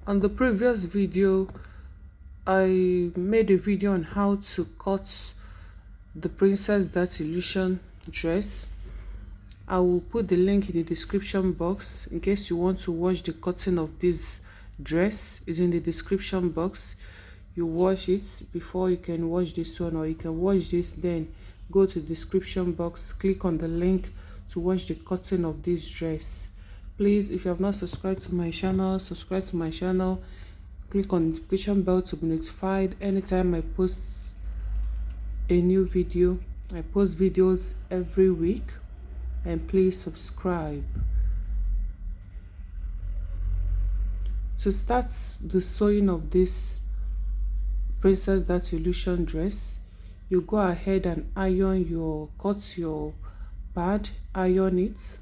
On the previous video, I made a video on how to cut the Princess That Illusion dress. I will put the link in the description box in case you want to watch the cutting of this dress. Is in the description box. You watch it before you can watch this one, or you can watch this then go to the description box, click on the link to watch the cutting of this dress. Please, if you have not subscribed to my channel, subscribe to my channel, click on the notification bell to be notified anytime I post a new video. I post videos every week, and please subscribe. To start the sewing of this Princess That Illusion dress, you go ahead and cut your pad, iron it,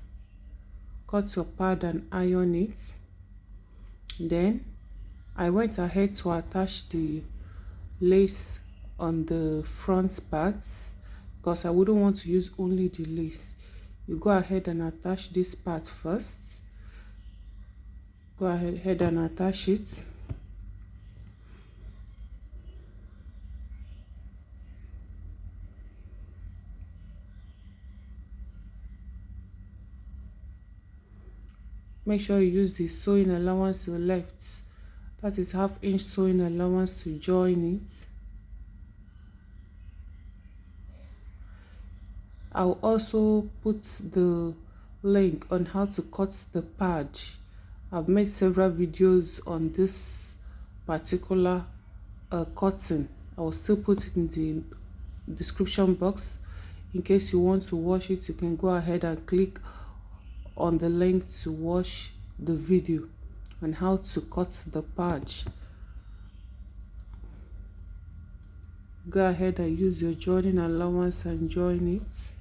cut your pad and iron it. Then I went ahead to attach the lace on the front parts because I wouldn't want to use only the lace. You go ahead and attach this part first. Go ahead and attach it. Make sure you use the sewing allowance to the left, that is half-inch sewing allowance, to join it. I'll also put the link on how to cut the pad. I've made several videos on this particular cutting. I will still put it in the description box. In case you want to watch it, you can go ahead and click on the link to watch the video on how to cut the pad. Go ahead and use your joining allowance and join it.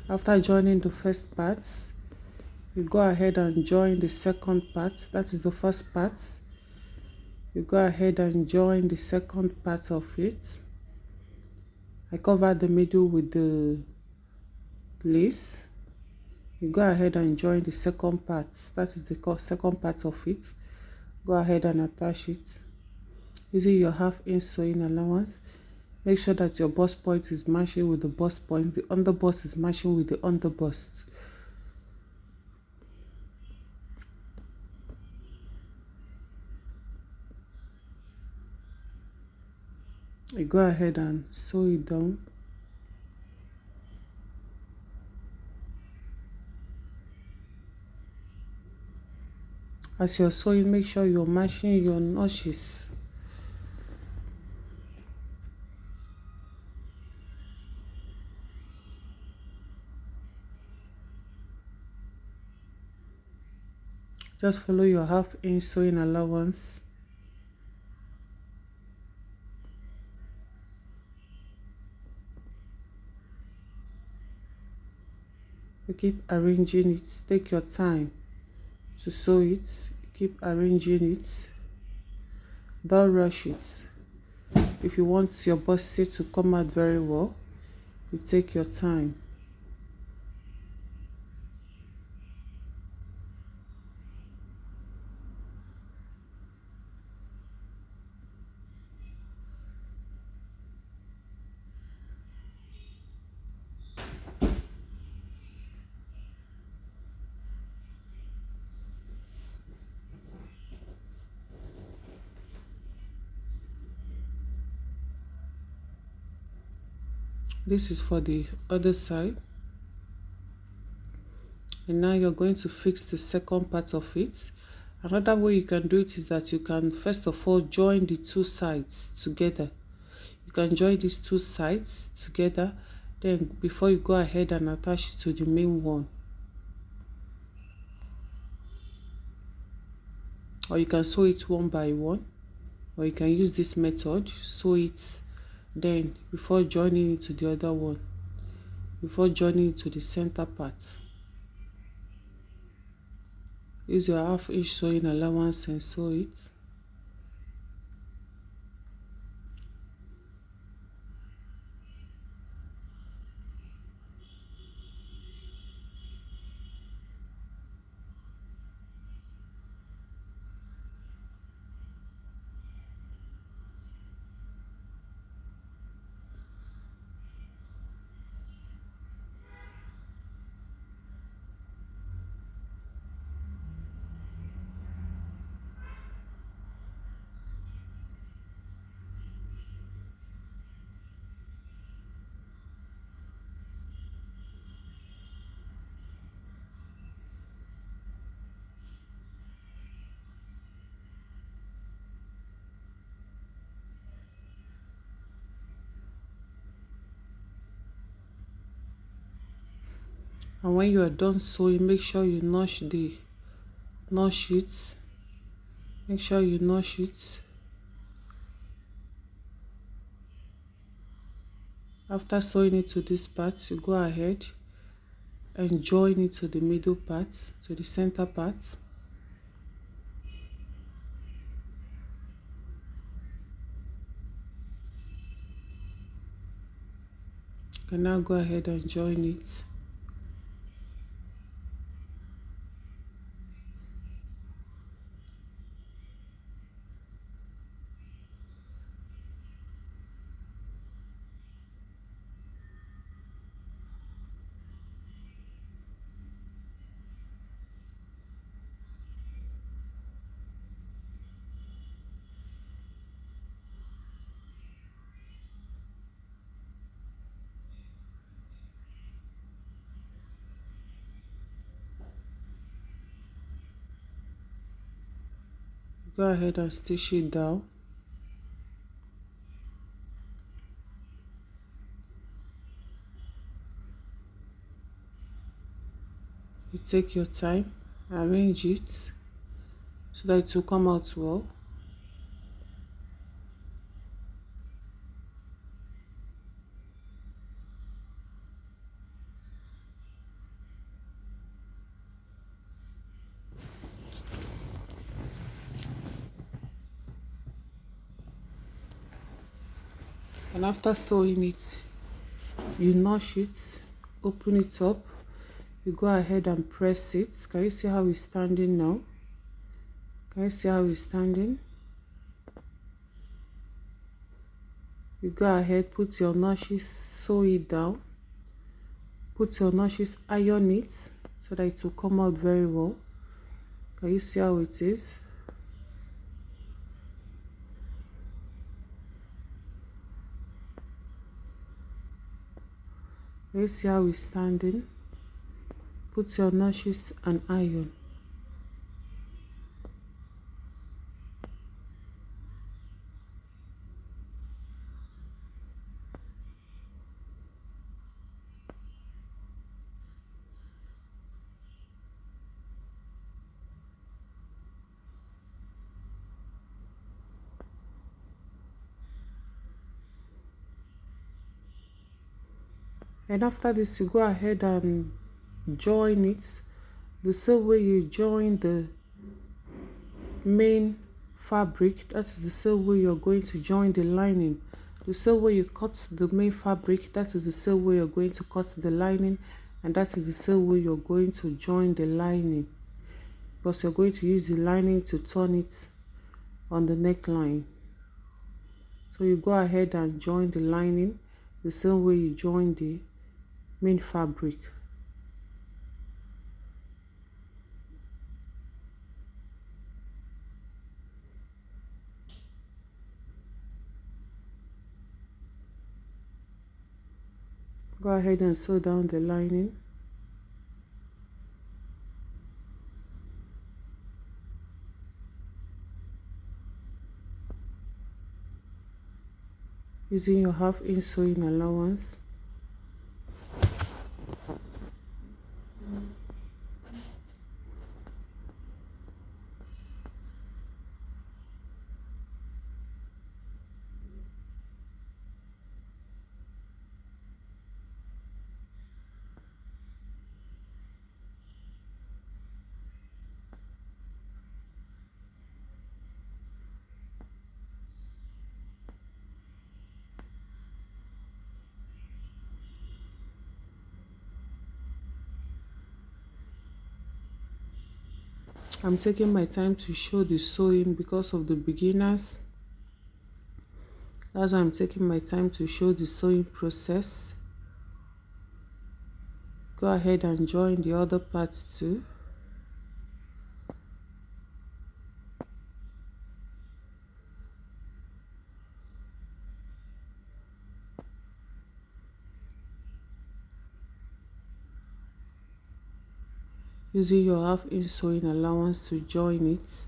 After joining the first part, you go ahead and join the second part. That is the first part. You go ahead and join the second part of it. I covered the middle with the lace. You go ahead and join the second part. That is the second part of it. Go ahead and attach it using your half-inch sewing allowance. Make sure that your bust point is matching with the bust point. The underbust is matching with the underbust. You go ahead and sew it down. As you're sewing, make sure you're matching your notches. Just follow your half-inch sewing allowance. You keep arranging it. Take your time to sew it. Keep arranging it. Don't rush it. If you want your busting to come out very well, you take your time. This is for the other side. And now you're going to fix the second part of it. Another way you can do it is that you can first of all join the two sides together. You can join these two sides together, then before you go ahead and attach it to the main one. Or you can sew it one by one, or you can use this method, sew it then before joining it to the other one, before joining it to the center part. Use your half-inch sewing allowance and sew it. And when you are done sewing, make sure you notch it. Make sure you notch it. After sewing it to this part, you go ahead and join it to the middle part, to the center part. You can now go ahead and join it. Go ahead and stitch it down. You take your time, arrange it so that it will come out well. And after sewing it, you notch it, open it up, you go ahead and press it. Can you see how it's standing now? Can you see how it's standing? You go ahead, put your notches, sew it down, put your notches, iron it so that it will come out very well. Can you see how it is? Can you see how it's standing? Put your notches and iron. And after this, you go ahead and join it the same way you join the main fabric. That is the same way you're going to join the lining. The same way you cut the main fabric, that is the same way you're going to cut the lining, and that is the same way you're going to join the lining, because you're going to use the lining to turn it on the neckline. So you go ahead and join the lining the same way you join the main fabric. Go ahead and sew down the lining. Using your half-inch sewing allowance. I'm taking my time to show the sewing because of the beginners. That's why I'm taking my time to show the sewing process. Go ahead and join the other parts too. Using your half-inch sewing allowance to join it.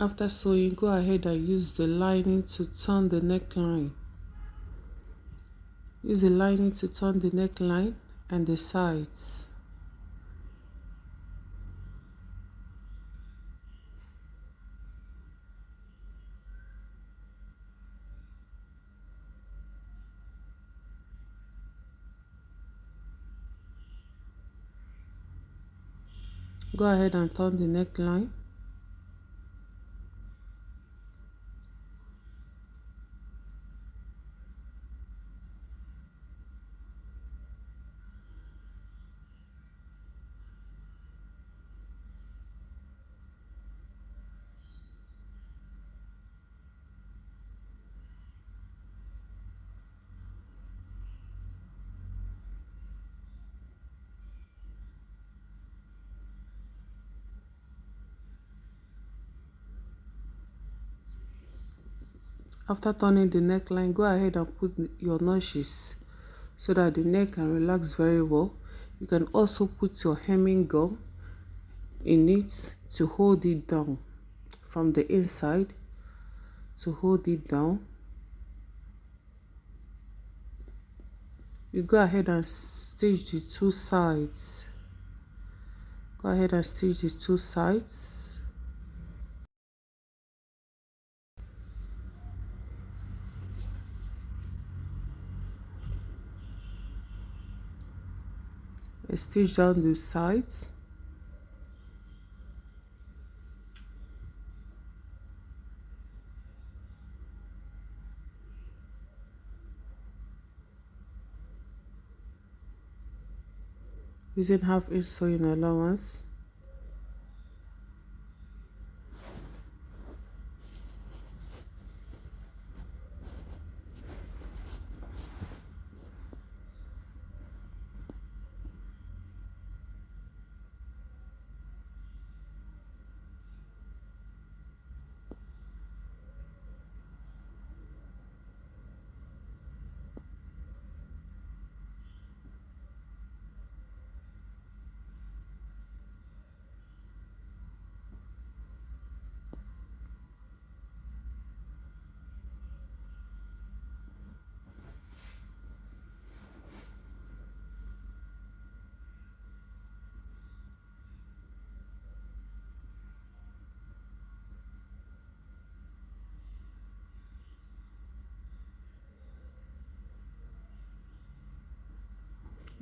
After sewing, go ahead and use the lining to turn the neckline. Use the lining to turn the neckline and the sides. Go ahead and turn the neckline. After turning the neckline, go ahead and put your notches so that the neck can relax very well. You can also put your hemming gum in it to hold it down from the inside, to hold it down. You go ahead and stitch the two sides. Go ahead and stitch the two sides. And stitch down the sides. Using half-inch sewing allowance.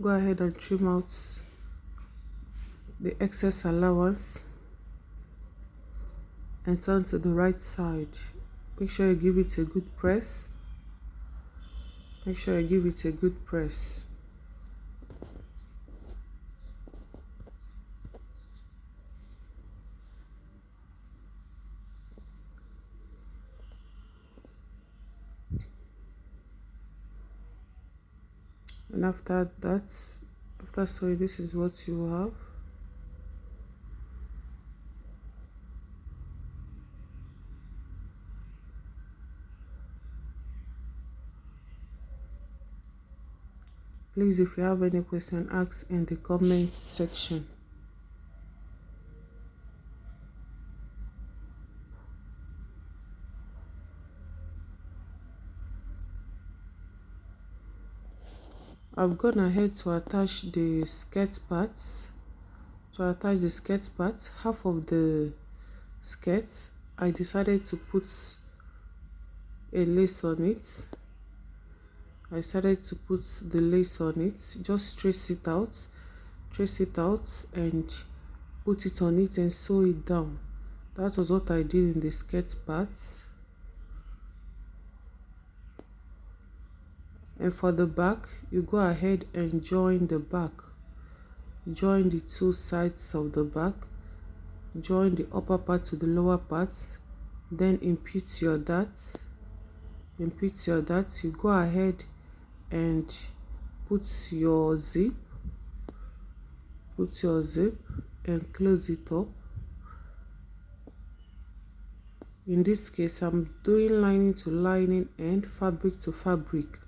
Go ahead and trim out the excess allowance and turn to the right side. Make sure you give it a good press. Make sure you give it a good press. And after that, after sewing, this is what you will have. Please, if you have any question, ask in the comment section. I've gone ahead to attach the skirt parts. To attach the skirt parts, half of the skirts, I decided to put a lace on it. I decided to put the lace on it. Just trace it out and put it on it and sew it down. That was what I did in the skirt parts. And for the back, you go ahead and join the back. Join the two sides of the back. Join the upper part to the lower part. Then impute your darts. Impute your darts. You go ahead and put your zip. Put your zip and close it up. In this case, I'm doing lining to lining and fabric to fabric.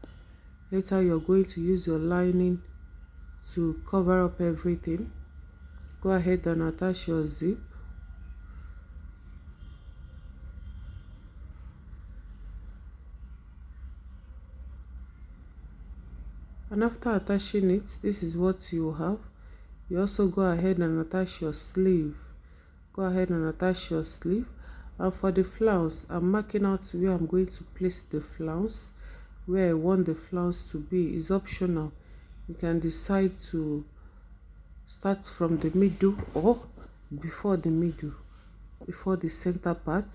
Later, you're going to use your lining to cover up everything. Go ahead and attach your zip. And after attaching it, this is what you have. You also go ahead and attach your sleeve. Go ahead and attach your sleeve. And for the flounce, I'm marking out where I'm going to place the flounce. Where I want the flounce to be is optional. You can decide to start from the middle or before the middle, before the center part,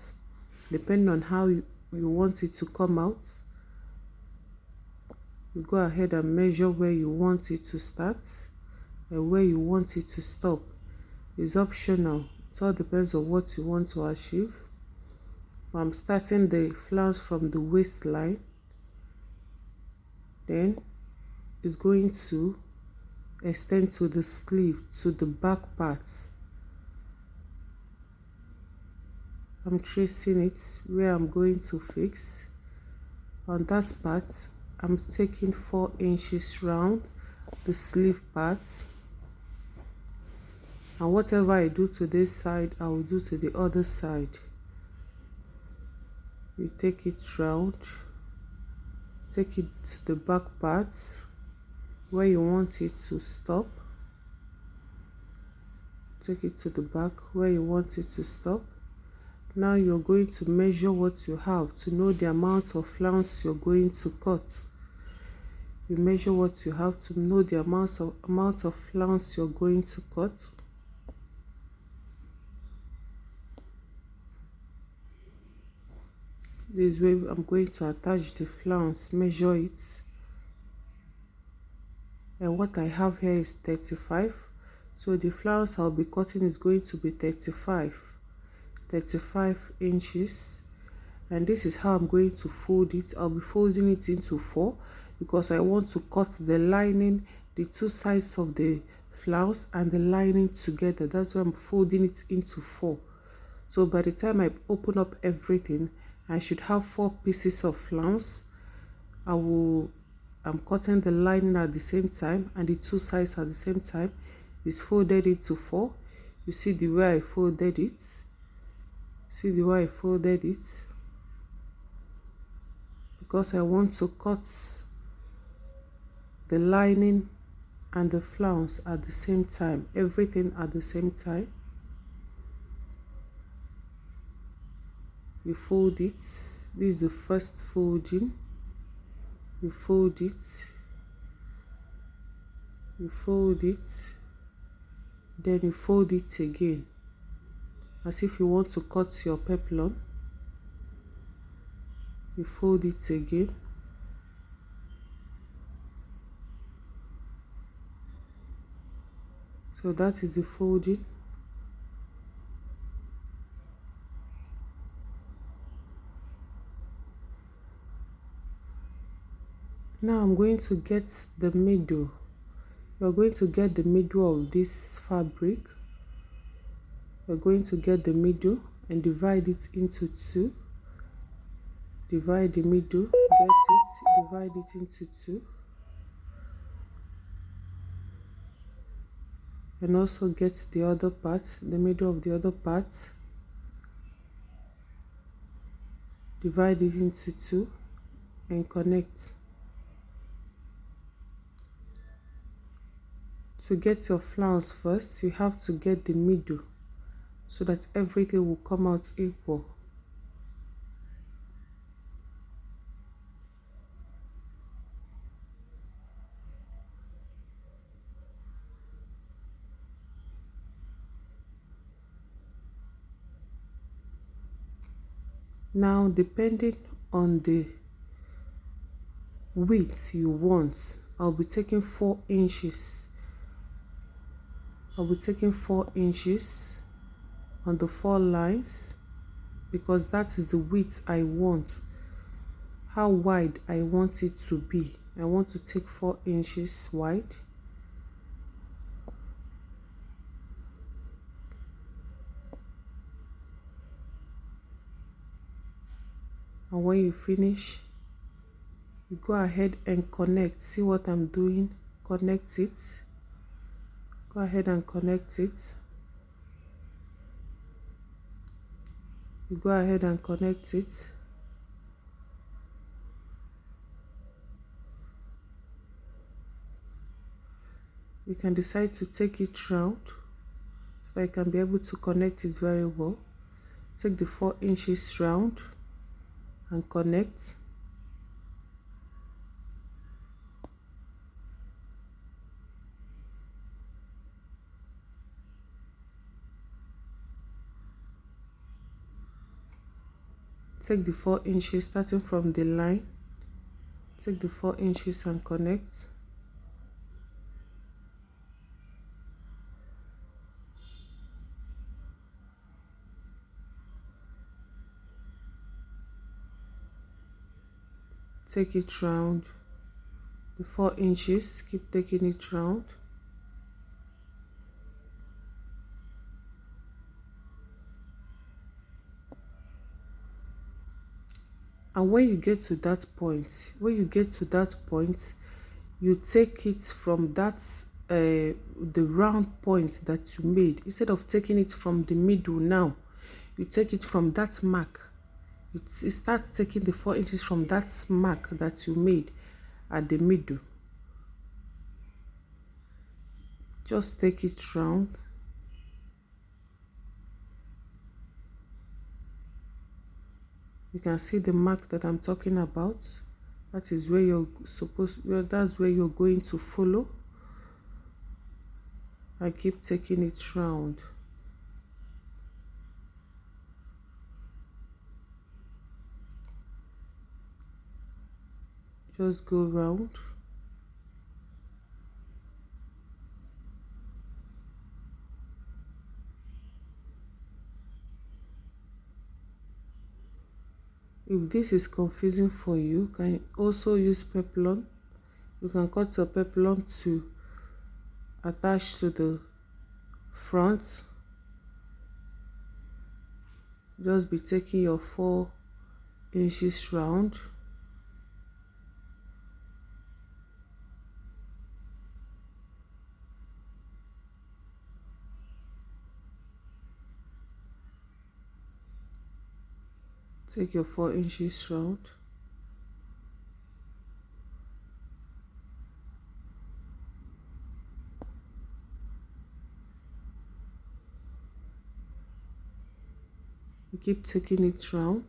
depending on how you want it to come out. You go ahead and measure where you want it to start and where you want it to stop. It's optional. It all depends on what you want to achieve. I'm starting the flounce from the waistline. Then it's going to extend to the sleeve, to the back part. I'm tracing it where I'm going to fix. On that part, I'm taking 4 inches round the sleeve part. And whatever I do to this side, I will do to the other side. You take it round. Take it to the back part where you want it to stop. Take it to the back where you want it to stop. Now you're going to measure what you have to know the amount of flounce you're going to cut. You measure what you have to know the amount of flounce you're going to cut. This way I'm going to attach the flounce, measure it. And what I have here is 35. So the flounce I'll be cutting is going to be 35 inches. And this is how I'm going to fold it. I'll be folding it into 4 because I want to cut the lining, the two sides of the flounce and the lining together. That's why I'm folding it into 4. So by the time I open up everything, I should have 4 pieces of flounce. I'm cutting the lining at the same time and the two sides at the same time. It's folded into 4. You see the way I folded it. See the way I folded it. Because I want to cut the lining and the flounce at the same time. Everything at the same time. You fold it. This is the first folding. You fold it. You fold it. Then you fold it again, as if you want to cut your peplum. You fold it again. So that is the folding. Now I'm going to get the middle. You're going to get the middle of this fabric. You're going to get the middle and divide it into 2. Divide the middle, get it, divide it into 2. and also get the other part, the middle of the other part, divide it into two and connect. To get your flounce first, you have to get the middle so that everything will come out equal. Now, depending on the width you want, I'll be taking 4 inches. I'll be taking 4 inches on the 4 lines because that is the width I want, how wide I want it to be. I want to take 4 inches wide. And when you finish, you go ahead and connect. See what I'm doing? Connect it. Go ahead and connect it. You go ahead and connect it. You can decide to take it round so I can be able to connect it very well. Take the 4 inches round and connect. Take the 4 inches starting from the line. Take the 4 inches and connect. Take it round the 4 inches, keep taking it round. And when you get to that point, you take it from that the round point that you made. Instead of taking it from the middle now, you take it from that mark. You start taking the 4 inches from that mark that you made at the middle. Just take it round. You can see the mark that I'm talking about. That is where that's where you're going to follow. I keep taking it round. Just go round. If this is confusing for you, you can also use peplum. You can cut your peplum to attach to the front. Just be taking your 4 inches round. Take your 4 inches round. You keep taking it round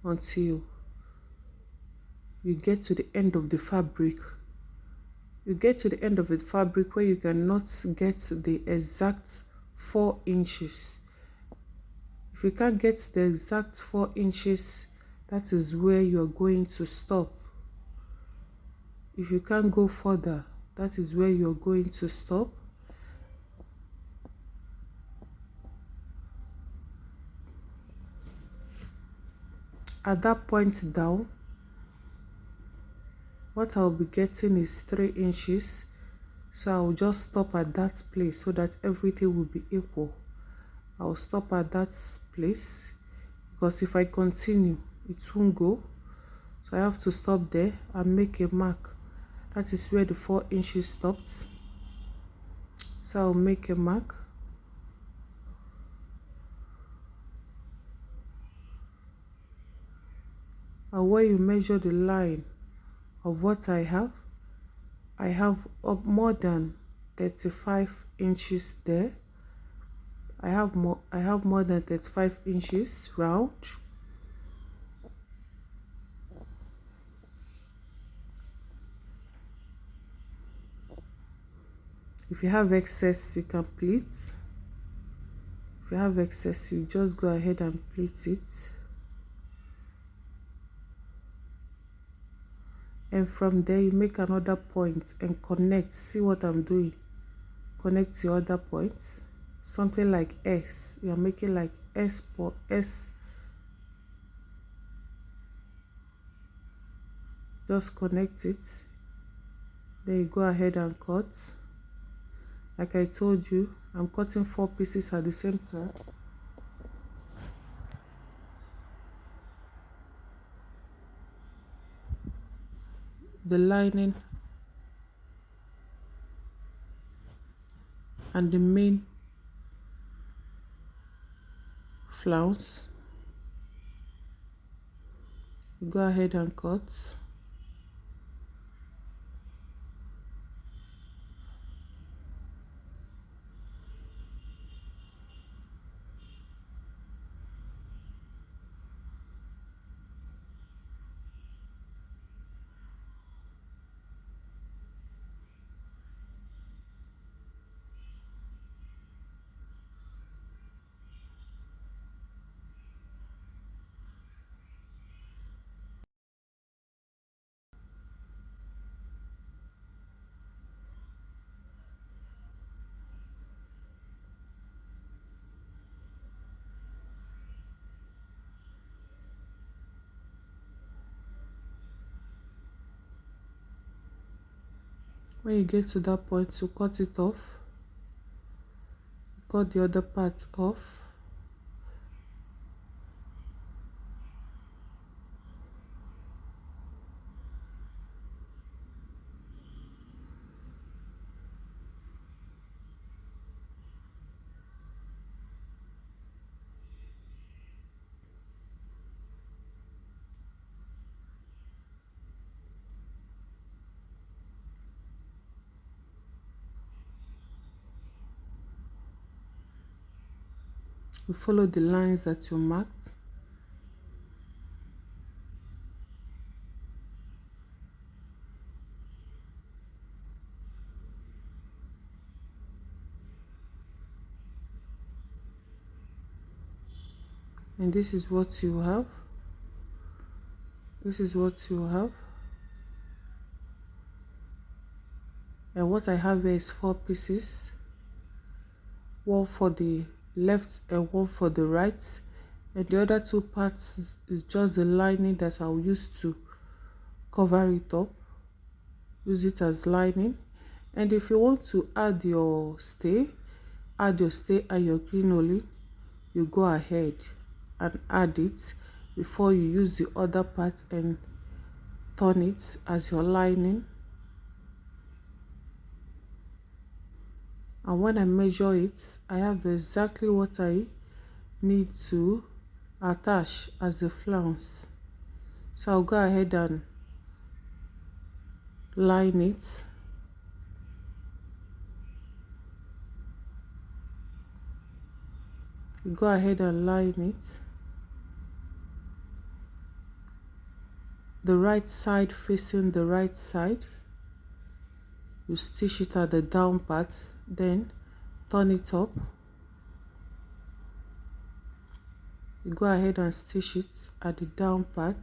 until you get to the end of the fabric. You get to the end of the fabric where you cannot get the exact 4 inches. If you can't get the exact 4 inches, that is where you're going to stop. If you can't go further, that is where you're going to stop. At that point down, what I'll be getting is 3 inches. So I'll just stop at that place so that everything will be equal. I'll stop at that place because if I continue, it won't go. So I have to stop there and make a mark. That is where the 4 inches stopped. So I'll make a mark. And when you measure the line of what I have up more than 35 inches there. I have more than 35 inches round. If you have excess, you can pleat. If you have excess, you just go ahead and pleat it. And from there, you make another point and connect. See what I'm doing? Connect to your other points. Something like S. You're making like S for S. Just connect it. Then you go ahead and cut. Like I told you, I'm cutting 4 pieces at the same time. The lining and the main flounce. You go ahead and cut. When you get to that point, to cut it off, cut the other part off. You follow the lines that you marked. And this is what you have. This is what you have. And what I have here is 4 pieces. One for the left and one for the right. And the other 2 parts is just the lining that I'll use to cover it up. Use it as lining. And if you want to add your stay and your crinoline, you go ahead and add it before you use the other part and turn it as your lining. And when I measure it, I have exactly what I need to attach as a flounce. So I'll go ahead and line it. You go ahead and line it. The right side facing the right side. You stitch it at the down part, then turn it up. You go ahead and stitch it at the down part.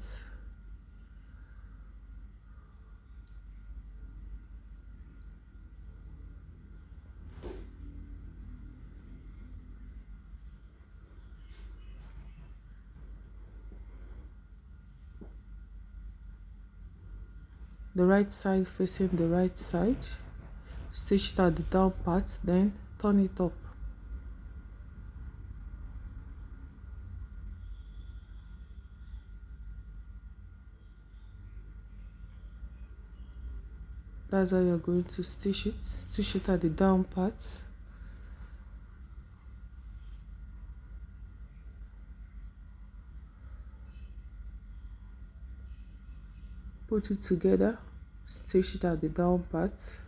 The right side facing the right side. Stitch it at the down part, then turn it up. That's how you're going to stitch it. Stitch it at the down part. put it together, stitch it at the down part.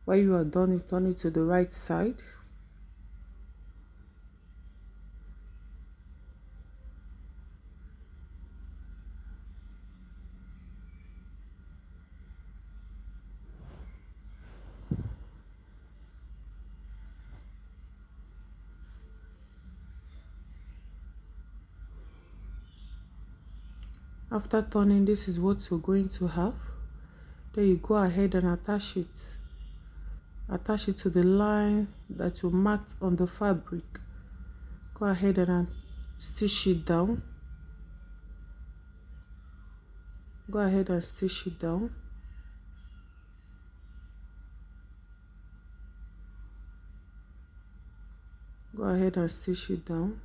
When you are done, you turn it to the right side. After turning, this is what you're going to have. Then you go ahead and attach it. Attach it to the line that you marked on the fabric. Go ahead and stitch it down. Go ahead and stitch it down. Go ahead and stitch it down.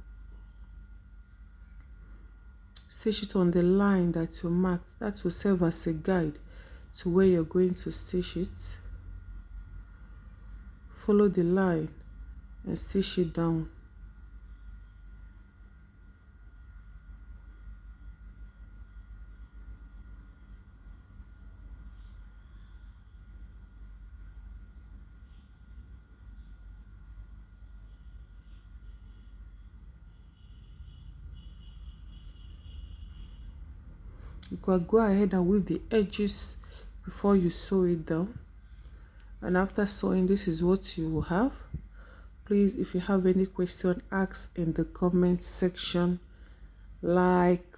Stitch it on the line that you marked. That will serve as a guide to where you're going to stitch it. Follow the line and stitch it down. You can go ahead and weave the edges before you sew it down. And after sewing, this is what you will have. Please, if you have any question, ask in the comment section. Like,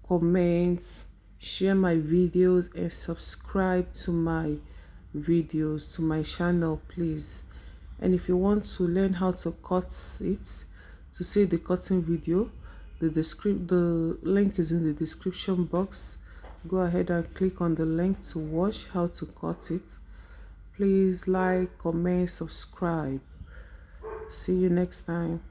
comment, share my videos, and subscribe to my videos, to my channel, please. And if you want to learn how to cut it, to see the cutting video, the link is in the description box. Go ahead and click on the link to watch how to cut it. Please like, comment, subscribe. See you next time.